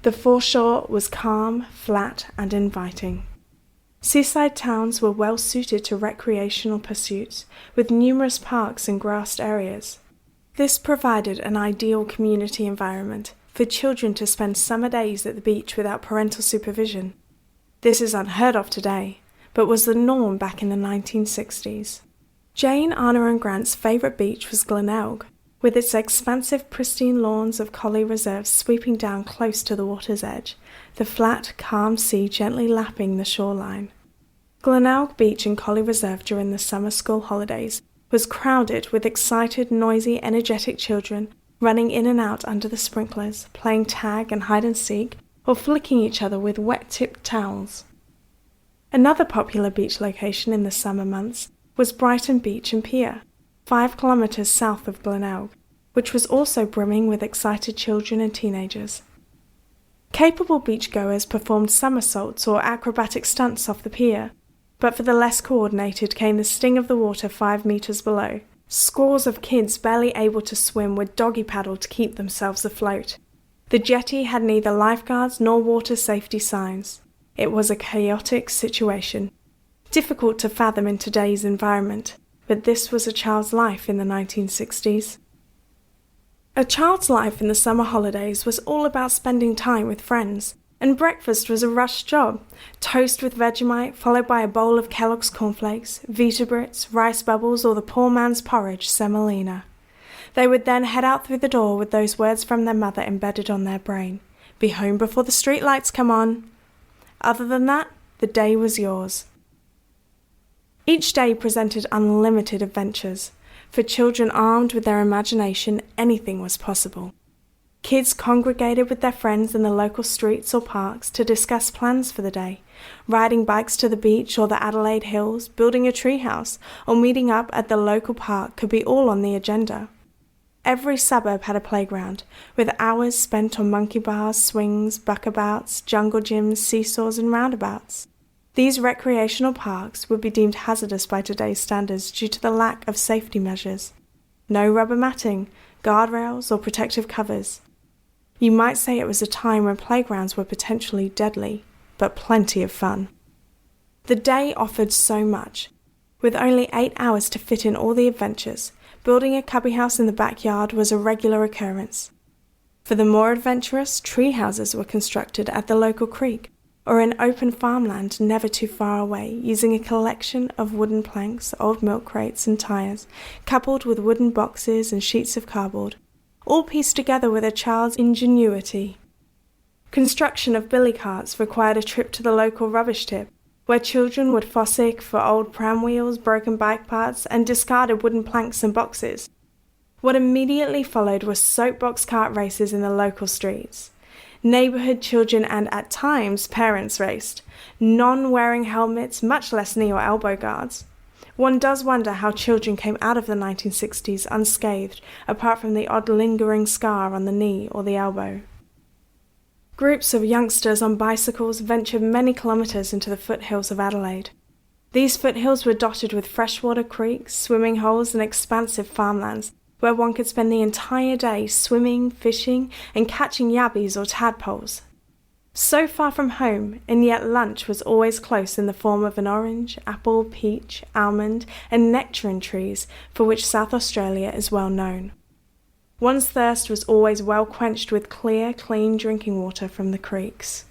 The foreshore was calm, flat, and inviting. Seaside towns were well suited to recreational pursuits, with numerous parks and grassed areas. This provided an ideal community environment for children to spend summer days at the beach without parental supervision. This is unheard of today, but was the norm back in the 1960s. Jane, Arnna and Grant's favourite beach was Glenelg, with its expansive pristine lawns of Colley Reserve sweeping down close to the water's edge, the flat, calm sea gently lapping the shoreline. Glenelg Beach in Colley Reserve during the summer school holidays was crowded with excited, noisy, energetic children running in and out under the sprinklers, playing tag and hide-and-seek, or flicking each other with wet-tipped towels. Another popular beach location in the summer months was Brighton Beach and Pier, 5 kilometres south of Glenelg, which was also brimming with excited children and teenagers. Capable beachgoers performed somersaults or acrobatic stunts off the pier, but for the less coordinated came the sting of the water 5 metres below. Scores of kids barely able to swim would doggy paddle to keep themselves afloat. The jetty had neither lifeguards nor water safety signs. It was a chaotic situation, difficult to fathom in today's environment, but this was a child's life in the 1960s. A child's life in the summer holidays was all about spending time with friends, and breakfast was a rush job. Toast with Vegemite, followed by a bowl of Kellogg's cornflakes, Vita Brits, rice bubbles, or the poor man's porridge, semolina. They would then head out through the door with those words from their mother embedded on their brain. Be home before the street lights come on. Other than that, the day was yours. Each day presented unlimited adventures. For children armed with their imagination, anything was possible. Kids congregated with their friends in the local streets or parks to discuss plans for the day, riding bikes to the beach or the Adelaide Hills, building a treehouse, or meeting up at the local park could be all on the agenda. Every suburb had a playground, with hours spent on monkey bars, swings, buckabouts, jungle gyms, seesaws and roundabouts. These recreational parks would be deemed hazardous by today's standards due to the lack of safety measures. No rubber matting, guardrails or protective covers. You might say it was a time when playgrounds were potentially deadly, but plenty of fun. The day offered so much. With only 8 hours to fit in all the adventures, building a cubby house in the backyard was a regular occurrence. For the more adventurous, tree houses were constructed at the local creek, or in open farmland never too far away, using a collection of wooden planks, old milk crates and tires, coupled with wooden boxes and sheets of cardboard, all pieced together with a child's ingenuity. Construction of billy carts required a trip to the local rubbish tip, where children would fossick for old pram wheels, broken bike parts, and discarded wooden planks and boxes. What immediately followed was soapbox cart races in the local streets. Neighbourhood children and, at times, parents raced, none wearing helmets, much less knee or elbow guards. One does wonder how children came out of the 1960s unscathed, apart from the odd lingering scar on the knee or the elbow. Groups of youngsters on bicycles ventured many kilometres into the foothills of Adelaide. These foothills were dotted with freshwater creeks, swimming holes and expansive farmlands, where one could spend the entire day swimming, fishing and catching yabbies or tadpoles. So far from home, and yet lunch was always close in the form of an orange, apple, peach, almond and nectarine trees for which South Australia is well known. One's thirst was always well quenched with clear, clean drinking water from the creeks.